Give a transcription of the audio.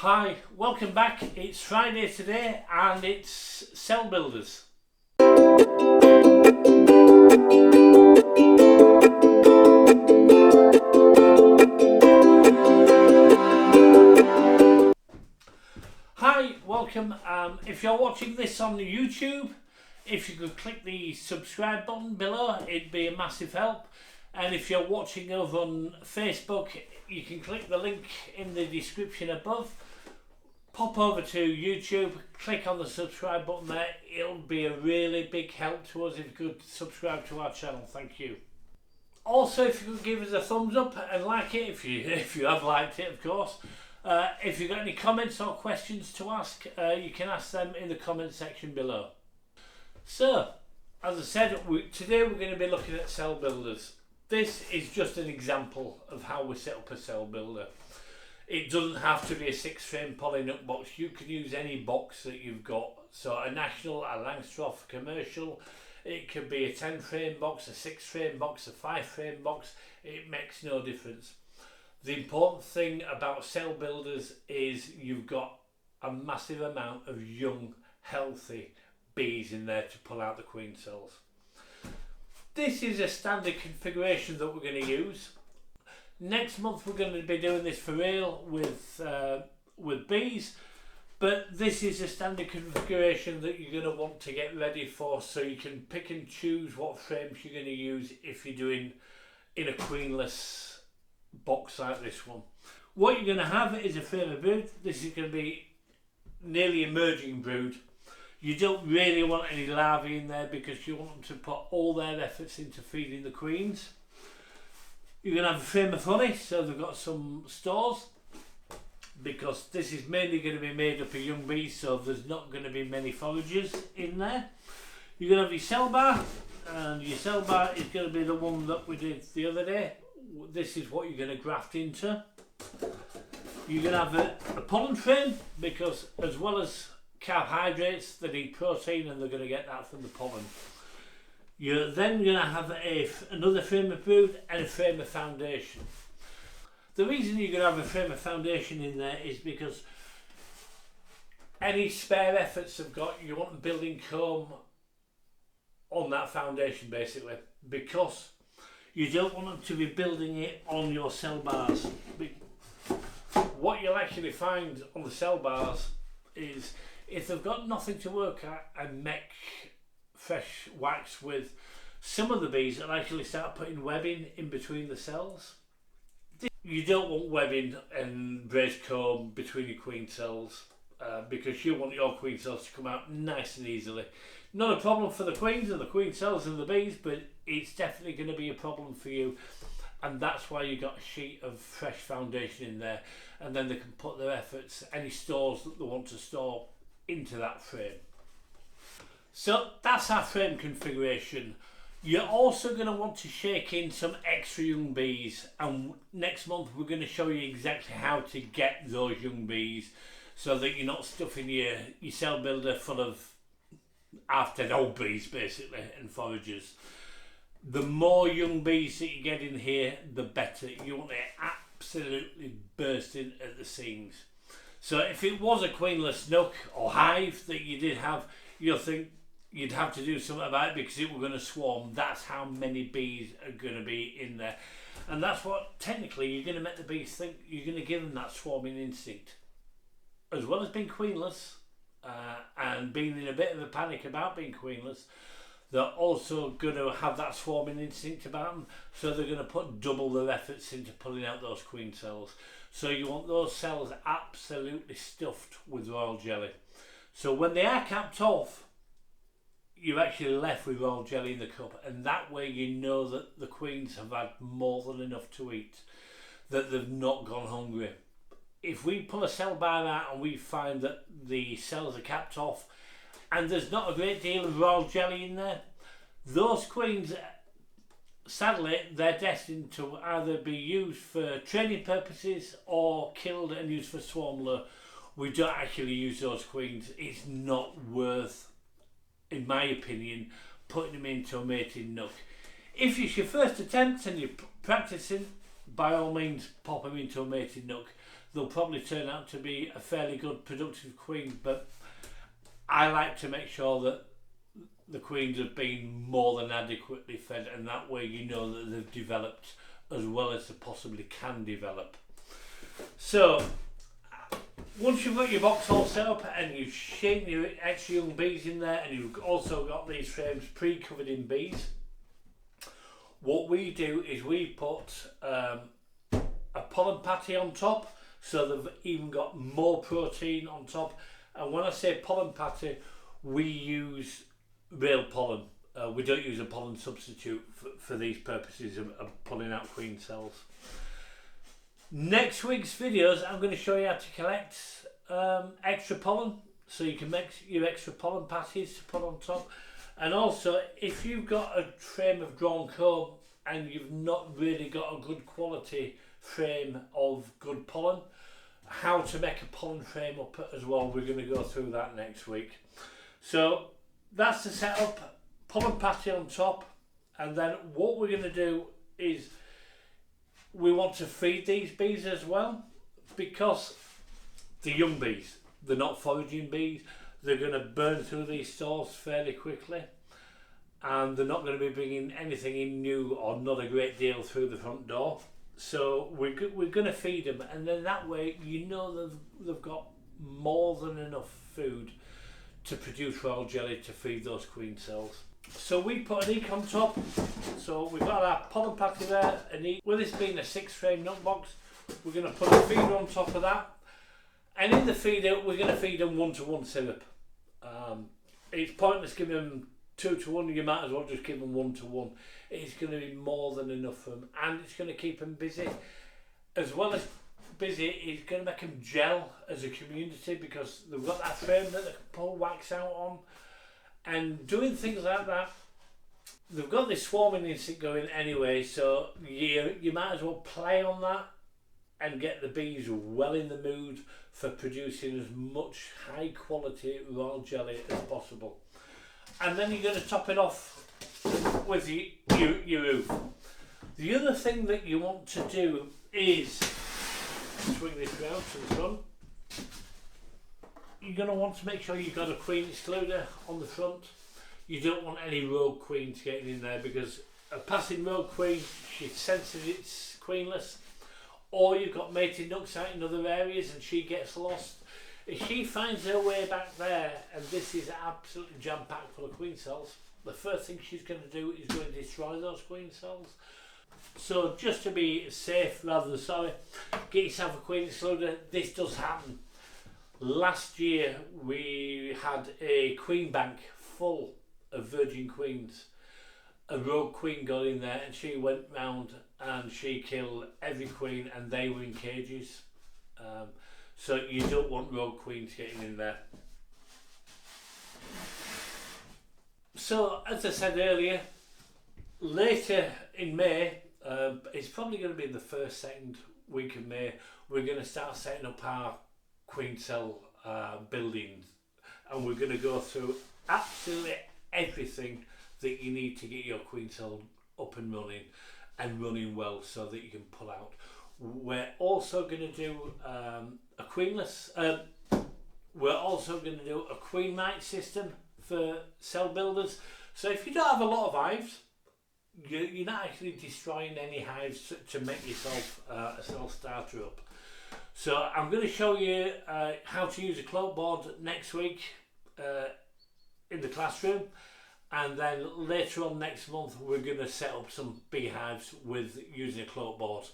Hi, welcome back. It's Friday today and it's Cell Builders. Hi, welcome. If you're watching this on YouTube, if you could click the subscribe button below, it'd be a massive help. And if you're watching over on Facebook, you can click the link in the description above. Pop over to YouTube, click on the subscribe button there. It'll be a really big help to us if you could subscribe to our channel. Thank you. Also, if you could give us a thumbs up and like it, if you have liked it, of course. If you've got any comments or questions to ask, you can ask them in the comment section below. So, as I said, today we're going to be looking at Cell Builders. This is just an example of how we set up a cell builder. It doesn't have to be a 6-frame polynut box. You can use any box that you've got. So a National, a Langstroth commercial. It could be a 10-frame box, a 6-frame box, a 5-frame box. It makes no difference. The important thing about cell builders is you've got a massive amount of young, healthy bees in there to pull out the queen cells. This is a standard configuration that we're going to use. Next month we're going to be doing this for real with bees, but this is a standard configuration that you're going to want to get ready for, so you can pick and choose what frames you're going to use if you're doing in a queenless box like this one. What you're going to have is a frame of brood. This is going to be nearly emerging brood. You don't really want any larvae in there because you want them to put all their efforts into feeding the queens. You're going to have a frame of honey, so they've got some stores, because this is mainly going to be made up of young bees, so there's not going to be many foragers in there. You're going to have your cell bar, and your cell bar is going to be the one that we did the other day. This is what you're going to graft into. You're going to have a pollen frame, because as well as carbohydrates, they need protein, and they're going to get that from the pollen. You're then going to have another frame of brood and a frame of foundation. The reason you're going to have a frame of foundation in there is because any spare efforts they've got, you want them building comb on that foundation basically, because you don't want them to be building it on your cell bars. What you'll actually find on the cell bars is if they've got nothing to work at and make fresh wax with, some of the bees will actually start putting webbing in between the cells. You don't want webbing and braided comb between your queen cells, because you want your queen cells to come out nice and easily. Not a problem for the queens and the queen cells and the bees, but it's definitely going to be a problem for you, and that's why you've got a sheet of fresh foundation in there, and then they can put their efforts, any stores that they want to store, into that frame. So that's our frame configuration. You're also going to want to shake in some extra young bees, and next month we're going to show you exactly how to get those young bees, so that you're not stuffing your cell builder full of half-dead old bees basically and foragers. The more young bees that you get in here, the better. You want it absolutely bursting at the seams. So if it was a queenless nook or hive that you did have, you'll think you'd have to do something about it because it were going to swarm. That's how many bees are going to be in there, and that's what technically you're going to make the bees think. You're going to give them that swarming instinct, as well as being queenless and being in a bit of a panic about being queenless. They're also going to have that swarming instinct about them, so they're going to put double their efforts into pulling out those queen cells. So you want those cells absolutely stuffed with royal jelly. So when they are capped off, you're actually left with royal jelly in the cup, and that way you know that the queens have had more than enough to eat, that they've not gone hungry. If we pull a cell bar out and we find that the cells are capped off and there's not a great deal of royal jelly in there, those queens, sadly, they're destined to either be used for training purposes or killed and used for swarm lure. We don't actually use those queens. It's not worth, in my opinion, putting them into a mating nook. If it's your first attempt and you're practicing, by all means pop them into a mating nook. they'll probably turn out to be a fairly good productive queen, but I like to make sure that the queens have been more than adequately fed, and that way you know that they've developed as well as they possibly can develop. So once you've got your box all set up and you've shaken your extra young bees in there, and you've also got these frames pre-covered in bees, what we do is we put a pollen patty on top, so they've even got more protein on top. And when I say pollen patty, we use real pollen. We don't use a pollen substitute for these purposes of pulling out queen cells. Next week's videos, I'm going to show you how to collect extra pollen, so you can make your extra pollen patties to put on top. And also, if you've got a frame of drawn comb and you've not really got a good quality frame of good pollen, how to make a pollen frame up as well, we're going to go through that next week. So that's the setup, pollen patty on top, and then what we're going to do is we want to feed these bees as well, because the young bees, they're not foraging bees, they're going to burn through these stores fairly quickly, and they're not going to be bringing anything in new or not a great deal through the front door. So we're going to feed them, and then that way you know they've got more than enough food to produce royal jelly to feed those queen cells. So we put an eek on top, so we've got our pollen patty there, an eek. With this being a 6-frame nut box, we're going to put a feeder on top of that, and in the feeder we're going to feed them 1-to-1 syrup. It's pointless giving them 2-to-1, you might as well just give them 1-to-1. It's going to be more than enough for them, and it's going to keep them busy. As well as busy, it's going to make them gel as a community, because they've got that frame that they can pull wax out on. And doing things like that, they've got this swarming instinct going anyway, so you might as well play on that and get the bees well in the mood for producing as much high quality royal jelly as possible. And then you're going to top it off with your roof. The other thing that you want to do is swing this round to the front. You're going to want to make sure you've got a queen excluder on the front. You don't want any rogue queens getting in there, because a passing rogue queen, she senses it's queenless, or you've got mated ducks out in other areas and she gets lost. If she finds her way back there and this is absolutely jam-packed full of queen cells, the first thing she's going to do is going to destroy those queen cells. So just to be safe rather than sorry, get yourself a queen excluder. This does happen. Last year we had a queen bank full of virgin queens. A rogue queen got in there and she went round and she killed every queen, and they were in cages. So you don't want rogue queens getting in there. So as I said earlier, later in May, it's probably going to be the first, second week of May, we're going to start setting up our queen cell buildings, and we're going to go through absolutely everything that you need to get your queen cell up and running well, so that you can pull out. We're also going to do a queenless. We're also going to do a queen mite system for cell builders. So if you don't have a lot of hives, you're not actually destroying any hives to make yourself a cell starter up. So I'm going to show you how to use a cloak board next week in the classroom, and then later on next month we're going to set up some beehives with using a cloak board.